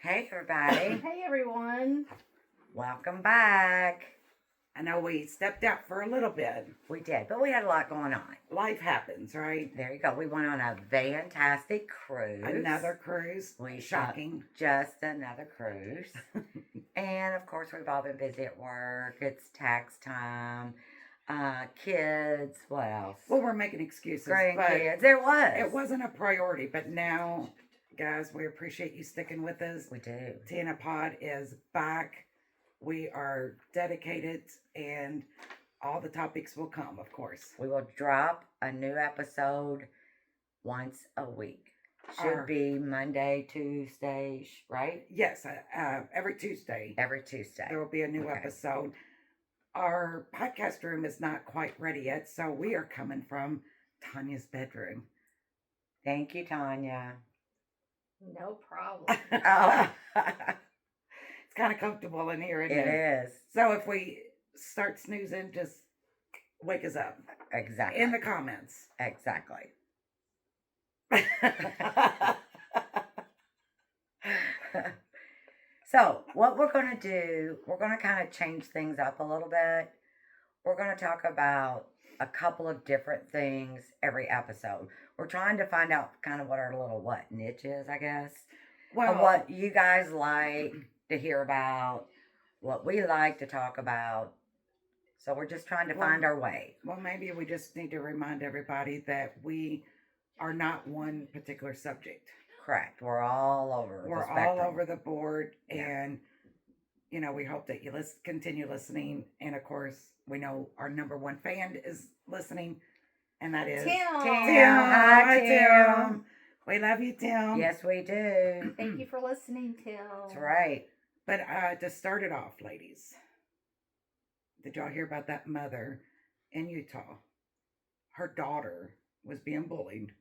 Hey, everybody. Hey everyone. Welcome back. I know we stepped out for a little bit. We did, but we had a lot going on. Life happens, right? There you go. We went on a fantastic cruise. Another cruise. Shocking. Just another cruise. And of course, we've all been busy at work. It's tax time. Kids. What else? Well, we're making excuses. Grandkids. It wasn't a priority, but now, guys, we appreciate you sticking with us. We do. Tina Pod is back. We are dedicated, and all the topics will come, of course. We will drop a new episode once a week. Should be Monday, Tuesday, right? Yes, every Tuesday. Every Tuesday. There will be a new episode. Our podcast room is not quite ready yet, so we are coming from Tanya's bedroom. Thank you, Tanya. No problem. Oh. It's kind of comfortable in here, isn't It it? is. So if we start snoozing, just wake us up. Exactly. In the comments. Exactly. So, what we're going to do, we're going to kind of change things up a little bit. We're going to talk about a couple of different things every episode. We're trying to find out kind of what our little niche is, I guess. Well, What you guys like to hear about, what we like to talk about. So we're just trying to find our way. Well, maybe we just need to remind everybody that we are not one particular subject. Correct. We're all over. We're all over the board, and we hope that you continue listening. And of course, we know our number one fan is listening, and that is Tim. Hi, Tim. We love you, Tim. Yes, we do. Thank you for listening, Tim. That's right. But to start it off, ladies, did y'all hear about that mother in Utah? Her daughter was being bullied,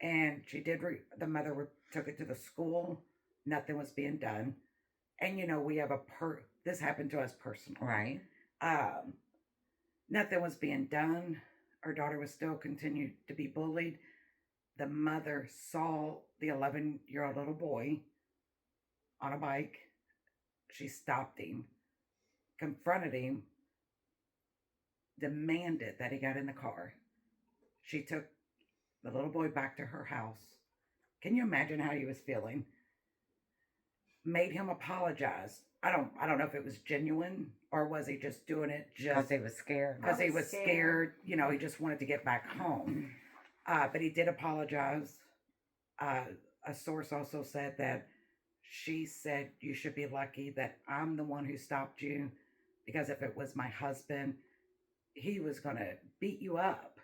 and she did. The mother took it to the school. Nothing was being done, and we have this happened to us personally. Right. Nothing was being done. Her daughter was still continued to be bullied. The mother saw the 11-year-old little boy on a bike. She stopped him, confronted him, demanded that he got in the car. She took the little boy back to her house. Can you imagine how he was feeling? Made him apologize. I don't know if it was genuine or was he just doing it Because he was scared. because he was scared. He just wanted to get back home. But he did apologize. A source also said that she said, "You should be lucky that I'm the one who stopped you, because if it was my husband, he was going to beat you up."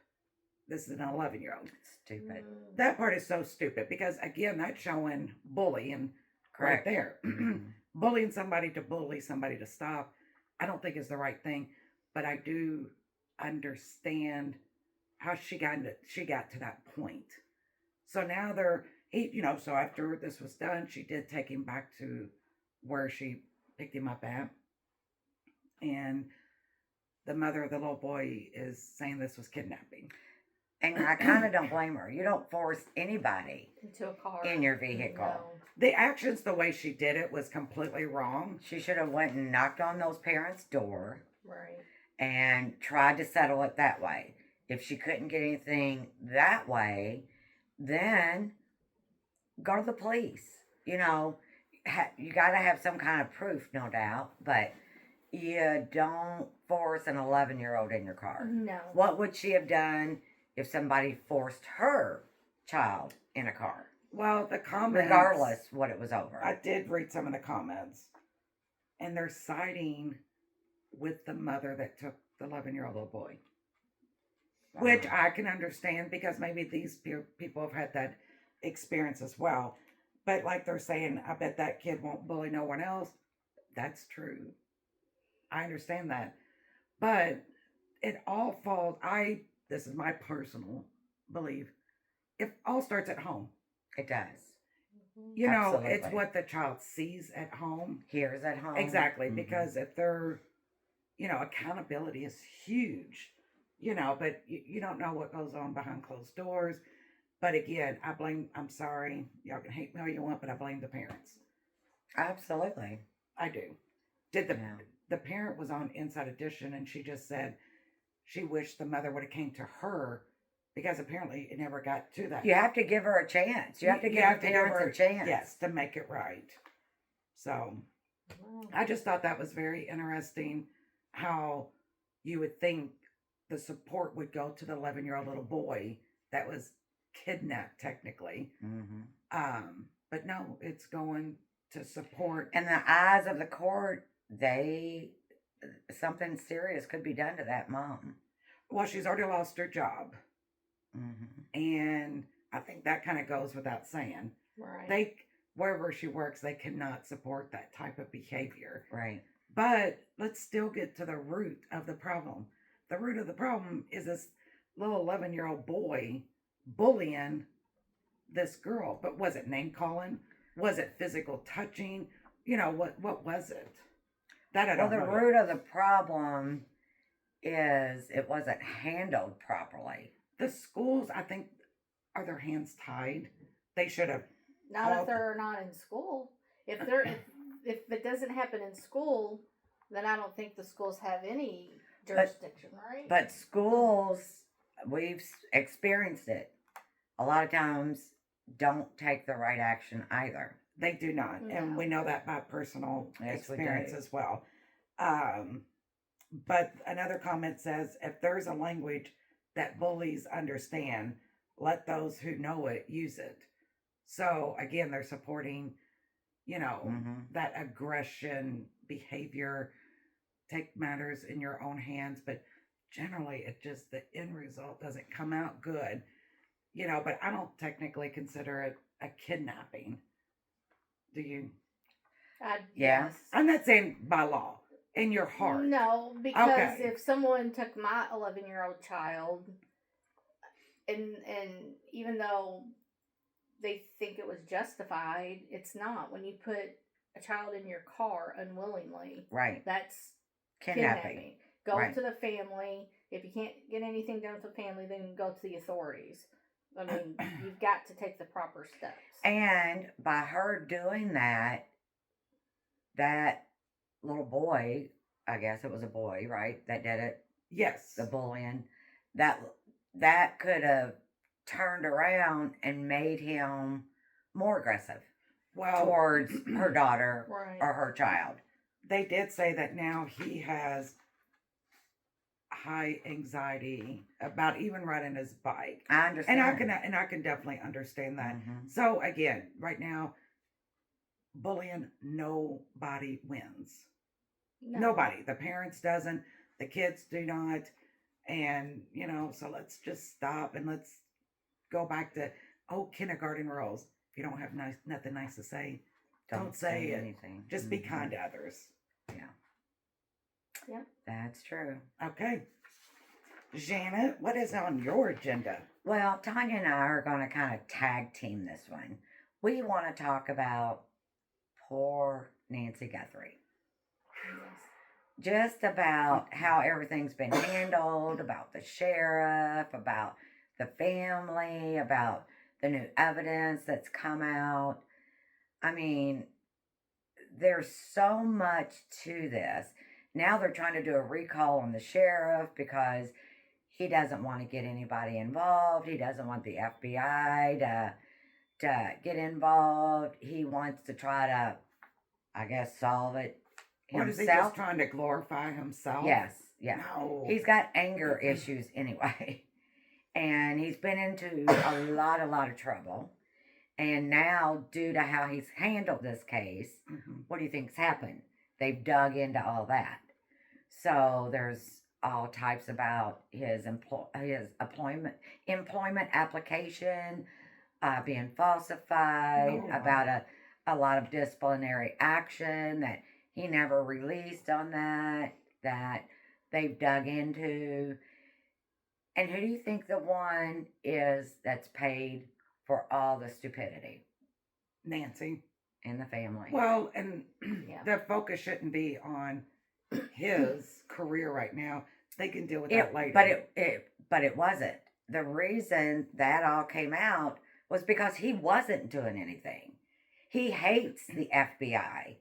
This is an 11-year-old. Stupid. That part is so stupid because, again, that's showing bullying right there. Bullying somebody to bully somebody to stop, I don't think is the right thing. But I do understand how she got to that point. So now so after this was done, she did take him back to where she picked him up at. And the mother of the little boy is saying this was kidnapping. And I kind of don't blame her. You don't force anybody into a car in your vehicle. No. The actions, the way she did it, was completely wrong. She should have went and knocked on those parents' door. Right. And tried to settle it that way. If she couldn't get anything that way, then go to the police. You got to have some kind of proof, no doubt, but you don't force an 11-year-old in your car. No. What would she have done if somebody forced her child in a car? Well, the comments... Regardless what it was over. I did read some of the comments, and they're siding with the mother that took the 11-year-old little boy. Which I can understand because maybe these people have had that experience as well. But like they're saying, I bet that kid won't bully no one else. That's true. I understand that. But it all falls, this is my personal belief, it all starts at home. It does. Mm-hmm. It's what the child sees at home. Hears at home. Exactly. Because if they're, accountability is huge. But you don't know what goes on behind closed doors. But again, I'm sorry, y'all can hate me all you want, but I blame the parents. Absolutely. I do. Did Yeah. the parent was on Inside Edition, and she just said she wished the mother would have came to her, because apparently it never got to that. You have to give her a chance. You have to give the parents a chance. Yes, to make it right. So Wow. I just thought that was very interesting how you would think the support would go to the 11-year-old little boy that was kidnapped technically. Hmm. But no, it's going to support. In the eyes of the court, something serious could be done to that mom. Well, she's already lost her job. Hmm. And I think that kind of goes without saying. Right. Wherever she works, they cannot support that type of behavior. Right. But let's still get to the root of the problem. The root of the problem is this little 11-year-old boy bullying this girl. But was it name calling? Was it physical touching? What was it? That I Well, don't the know. root of the problem is it wasn't handled properly. The schools, I think, are their hands tied. They should have. Not Oh. if they're not in school. If it doesn't happen in school, then I don't think the schools have any jurisdiction, right? But schools, we've experienced it. A lot of times don't take the right action either. They do not, and No. we know that by personal Yes, we experience do. as well. But another comment says, if there's a language that bullies understand, let those who know it use it. So again, they're supporting, Hmm. that aggression behavior. Take matters in your own hands, but generally, the end result doesn't come out good. But I don't technically consider it a kidnapping. Do you? Yeah. Yes. I'm not saying by law, in your heart. No, because Okay. if someone took my 11-year-old child, and even though they think it was justified, it's not. When you put a child in your car unwillingly, Right. that's Kidnapping. kidnapping. Go Right. to the family. If you can't get anything done with the family, then go to the authorities. I mean, you've got to take the proper steps. And by her doing that, that little boy, I guess it was a boy, right, that did it, Yes. the bullying, that could have turned around and made him more aggressive Well, towards her daughter Right. or her child. they did say that now he has high anxiety about even riding his bike. I understand. And I can definitely understand that. Mhm. So again, right now, bullying, nobody wins. No. Nobody. The parents doesn't, the kids do not. And, so let's just stop and let's go back to kindergarten rules. If you don't have nothing nice to say, don't say it. anything. Just be Mhm. kind to others. Yeah. Yeah. That's true. Okay. Janet, what is on your agenda? Well, Tanya and I are going to kind of tag team this one. We want to talk about poor Nancy Guthrie. Yes. Just about how everything's been handled, about the sheriff, about the family, about the new evidence that's come out. I mean, there's so much to this. Now they're trying to do a recall on the sheriff because he doesn't want to get anybody involved. He doesn't want the FBI to get involved. He wants to try to, I guess, solve it What is he himself. just trying to glorify himself? Yes, yeah. No. He's got anger issues anyway. And he's been into a lot of trouble. And now, due to how he's handled this case, Mhm. what do you think's happened? They've dug into all that. So there's all types about his employment application being falsified, Oh, wow. about a lot of disciplinary action that he never released on that they've dug into. And who do you think the one is that's paid for all the stupidity Nancy. in the family? Well, and Yeah. the focus shouldn't be on his career right now. They can deal with that later. But it wasn't. the reason that all came out was because he wasn't doing anything. He hates the FBI.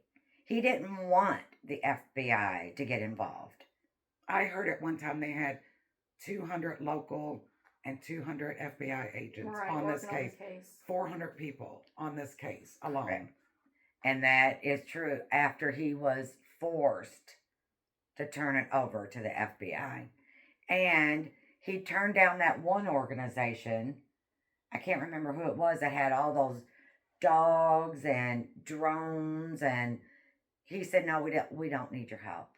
He didn't want the FBI to get involved. I heard at one time they had 200 local and 200 FBI agents Right, on this working on case. the case. 400 people on this case alone. Correct. And that is true after he was forced to turn it over to the FBI. And he turned down that one organization. I can't remember who it was that had all those dogs and drones, and he said, "No, we don't need your help."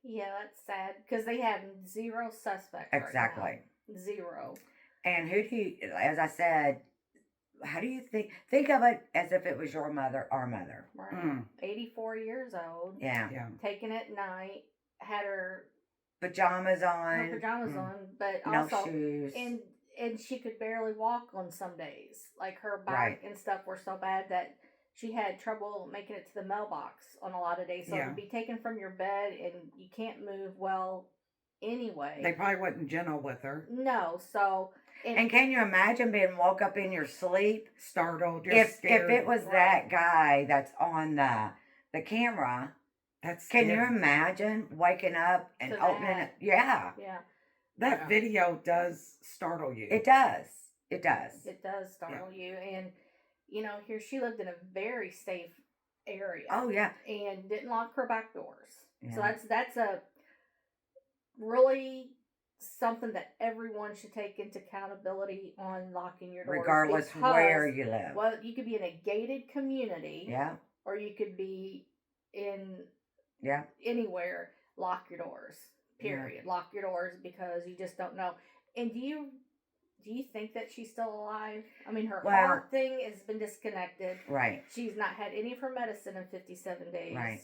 Yeah, that's sad because they have 0 suspects. Exactly. Right now. 0. And who do you, as I said, how do you think of it as if it was your mother, our mother? Right. Mm. 84 years old. Yeah. Yeah. Taken at night. Had her Pajamas on, pajamas Mm. on, but no also shoes. and she could barely walk on some days. Like her back Right. and stuff were so bad that she had trouble making it to the mailbox on a lot of days. So Yeah. to be taken from your bed and you can't move well anyway. They probably wasn't gentle with her. No, so And can you imagine being woke up in your sleep? Startled, just If scared. it was Right. that guy that's on the camera, That's can you scary. imagine waking up and To opening that. it? Yeah, yeah, That Yeah. video does startle you. it does. It does. it does startle you. And here she lived in a very safe area. Oh yeah. And didn't lock her back doors. Yeah. So that's a really something that everyone should take into accountability on locking your doors. Regardless because, where you live. Well, you could be in a gated community, Yeah. or you could be in Yeah. anywhere. Lock your doors. Period. Lock your doors because you just don't know. And do you think that she's still alive? I mean, her Well- heart thing has been disconnected. Right. She's not had any of her medicine in 57 days. Right.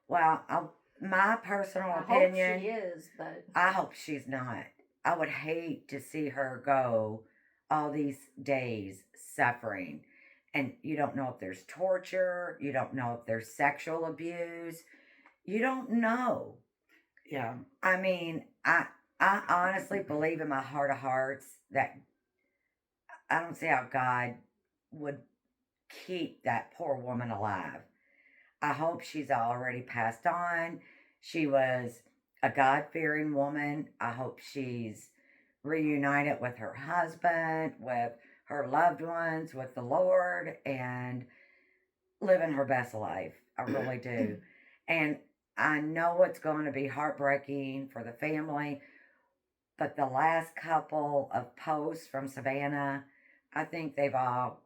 Well, my personal I opinion, hope she is, but I hope she's not. I would hate to see her go all these days suffering. And you don't know if there's torture. You don't know if there's sexual abuse. You don't know. Yeah. I mean, I honestly believe in my heart of hearts that I don't see how God would keep that poor woman alive. I hope she's already passed on. She was a God-fearing woman. I hope she's reunited with her husband, with her loved ones, with the Lord, and living her best life. I really do. And I know it's going to be heartbreaking for the family, but the last couple of posts from Savannah, I think they've all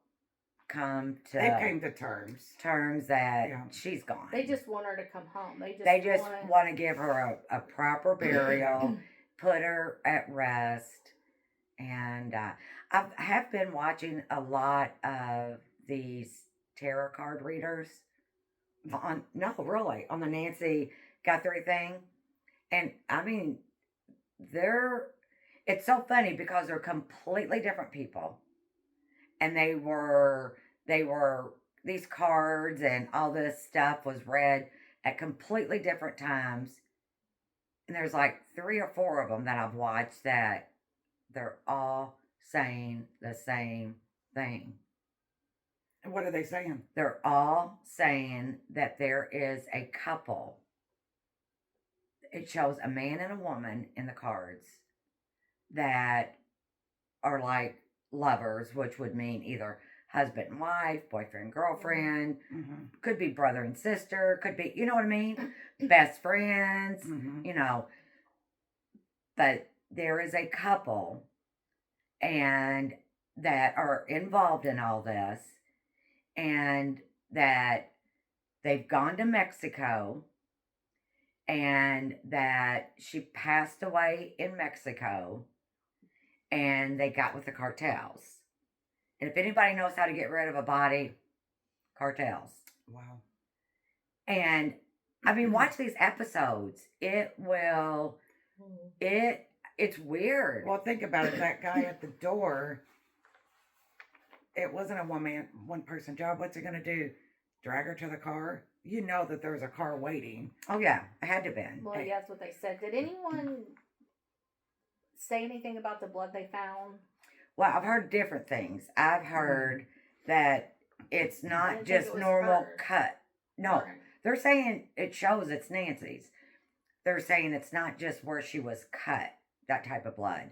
come to They came to terms. terms that Yeah. she's gone. they just want her to come home. They just want want to give her a proper burial, put her at rest. And I have been watching a lot of these tarot card readers on the Nancy Guthrie thing. And I mean, it's so funny because they're completely different people. And they were these cards and all this stuff was read at completely different times. And there's like 3 or 4 of them that I've watched that they're all saying the same thing. And what are they saying? They're all saying that there is a couple. It shows a man and a woman in the cards that are like lovers, which would mean either husband and wife, boyfriend, girlfriend, Mm-hmm. could be brother and sister, could be, you know what I mean? Best friends, Mm-hmm. But there is a couple and that are involved in all this and that they've gone to Mexico and that she passed away in Mexico and they got with the cartels. And if anybody knows how to get rid of a body, cartels. Wow. And I mean, watch these episodes. It's weird. Well, think about it. That guy at the door, it wasn't a one person job. What's he gonna do? Drag her to the car? You know that there's a car waiting. Oh yeah, it had to have been. Well, yeah, that's what they said. Did anyone say anything about the blood they found? Well, I've heard different things. I've heard that it's I not didn't think just it was normal her. cut. No, Burn. they're saying it shows it's Nancy's. They're saying it's not just where she was cut, that type of blood.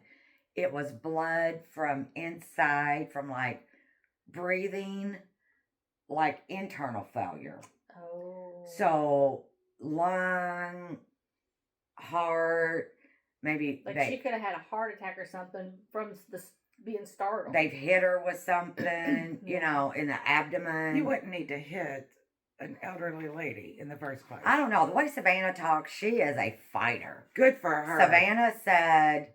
It was blood from inside, from like breathing, like internal failure. Oh. So lung, heart, maybe Like she could have had a heart attack or something from being startled. they've hit her with something, you Yeah. know, in the abdomen. You wouldn't need to hit an elderly lady in the first place. I don't know. The way Savannah talks, she is a fighter. Good for her. Savannah said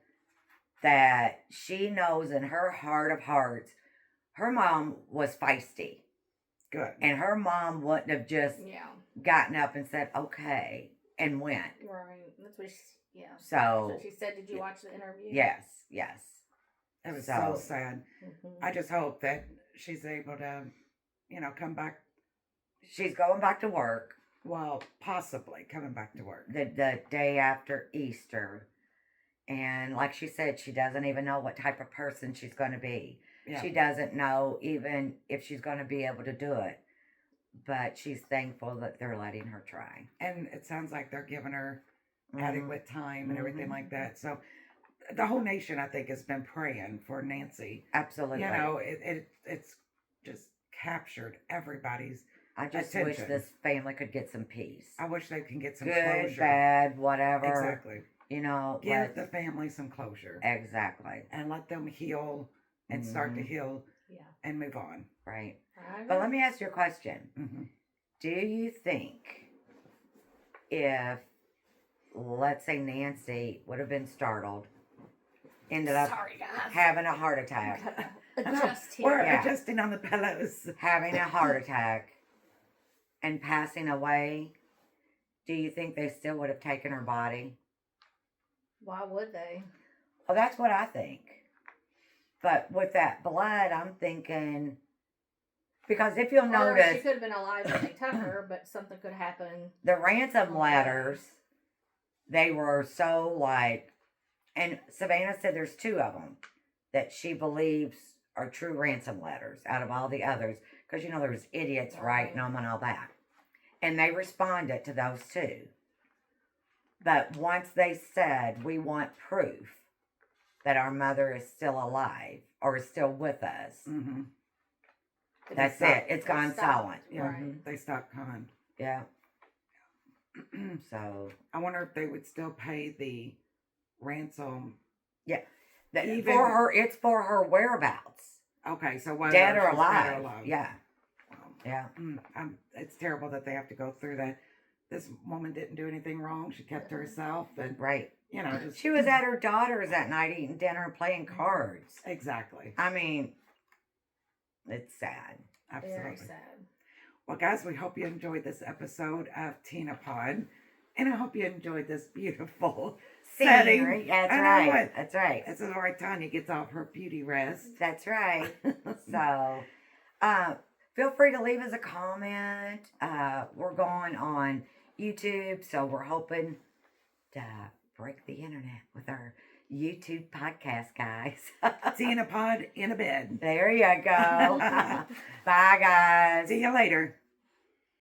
that she knows in her heart of hearts, her mom was feisty. Good. And her mom wouldn't have just Yeah. gotten up and said, okay, and went. Right. That's what she, yeah. So, So she said, did you watch the interview? yes, yes. It was So- so sad. Mhm. I just hope that she's able to, come back. She's going back to work Well, possibly coming back to work. the day after Easter. And like she said, she doesn't even know what type of person she's going to be. Yeah. She doesn't know even if she's going to be able to do it. But she's thankful that they're letting her try. And it sounds like they're giving her Mhm. adequate time and everything Mhm. like that. So the whole nation, I think, has been praying for Nancy. Absolutely. It's just captured everybody's. I just wish attention. this family could get some peace. I wish they can get some Good, closure. bad, whatever. Exactly. You know, Give let- the family some closure exactly. and let them heal and start to Mhm. heal Yeah. and move on. Right. I But let agree. me ask you a question. Hmm. Do you think if, let's say, Nancy would have been startled, ended up Sorry, guys. having a heart attack, Adjust We're here. Yeah. adjusting on the pillows. having a heart attack, and passing away, do you think they still would have taken her body? Why would they? Well, that's what I think. But with that blood, I'm thinking, because if you'll Or she notice, could have been alive when they took her, but something could happen. the ransom Okay. letters, they were so like, and Savannah said there's two of them that she believes are true ransom letters out of all the others, because you know there's idiots writing them and all that, and they responded to those two. But once they said we want proof that our mother is still alive or is still with us, Hmm. that's stop. it. It's gone Stop. silent. Yeah, Mhm. they stopped coming. Yeah. So I wonder if they would still pay the ransom. that, Even- for her, it's for her whereabouts, Okay, so whether dead or she's alive. Yeah, Wow. yeah. It's terrible that they have to go through that. This woman didn't do anything wrong. She kept to herself, and Right. just She was at her daughter's that night eating dinner and playing cards. exactly, I mean, it's sad. absolutely. Very sad. Well, guys, we hope you enjoyed this episode of Tina Pod, and I hope you enjoyed this beautiful setting. Scenery. That's I know right. it. That's right. This is where Tanya gets off her beauty rest. That's right. So, feel free to leave us a comment. We're going on YouTube, so we're hoping to break the internet with our YouTube podcast, guys. Tina Pod in a bed. There you go. Bye, guys. See you later.